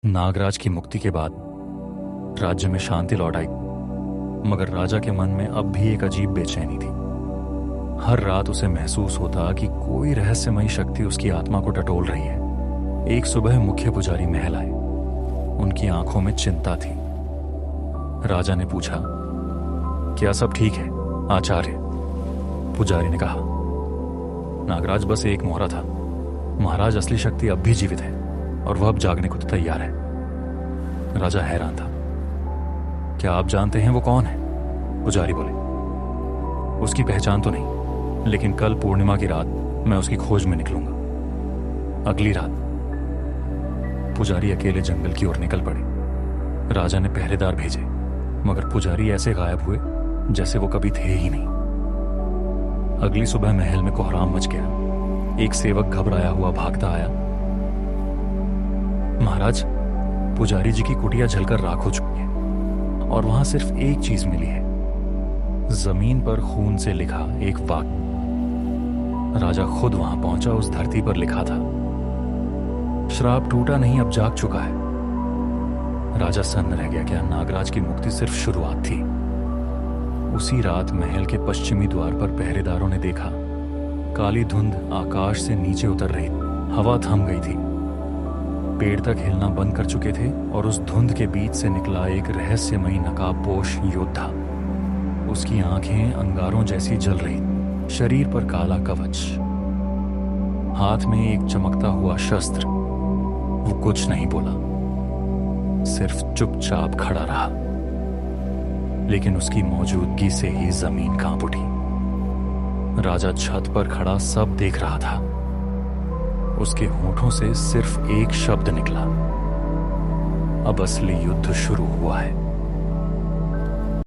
नागराज की मुक्ति के बाद राज्य में शांति लौट आई, मगर राजा के मन में अब भी एक अजीब बेचैनी थी। हर रात उसे महसूस होता कि कोई रहस्यमयी शक्ति उसकी आत्मा को टटोल रही है। एक सुबह मुख्य पुजारी महल आए। उनकी आंखों में चिंता थी। राजा ने पूछा, क्या सब ठीक है आचार्य? पुजारी ने कहा, नागराज बस एक मोहरा था। महाराज, असली शक्ति अब भी जीवित है और वह अब जागने को तो तैयार है। राजा हैरान था। क्या आप जानते हैं वो कौन है? पुजारी बोले, उसकी पहचान तो नहीं, लेकिन कल पूर्णिमा की रात मैं उसकी खोज में निकलूंगा। अगली रात पुजारी अकेले जंगल की ओर निकल पड़े। राजा ने पहरेदार भेजे, मगर पुजारी ऐसे गायब हुए जैसे वो कभी थे ही नहीं। अगली सुबह महल में कोहराम मच गया। एक सेवक घबराया हुआ भागता आया। महाराज, पुजारी जी की कुटिया जलकर राख हो चुकी है और वहां सिर्फ एक चीज मिली है, जमीन पर खून से लिखा एक वाक्य। राजा खुद वहां पहुंचा। उस धरती पर लिखा था, श्राप टूटा नहीं, अब जाग चुका है। राजा सन्न रह गया। क्या नागराज की मुक्ति सिर्फ शुरुआत थी? उसी रात महल के पश्चिमी द्वार पर पहरेदारों ने देखा, काली धुंध आकाश से नीचे उतर रही। हवा थम गई थी। पेड़ तक हिलना बंद कर चुके थे और उस धुंध के बीच से निकला एक रहस्यमयी नकाबपोश योद्धा। उसकी आंखें अंगारों जैसी जल रही, शरीर पर काला कवच, हाथ में एक चमकता हुआ शस्त्र। वो कुछ नहीं बोला, सिर्फ चुपचाप खड़ा रहा। लेकिन उसकी मौजूदगी से ही जमीन कांप उठी। राजा छत पर खड़ा सब देख रहा था। उसके होठों से सिर्फ एक शब्द निकला, अब असली युद्ध शुरू हुआ है।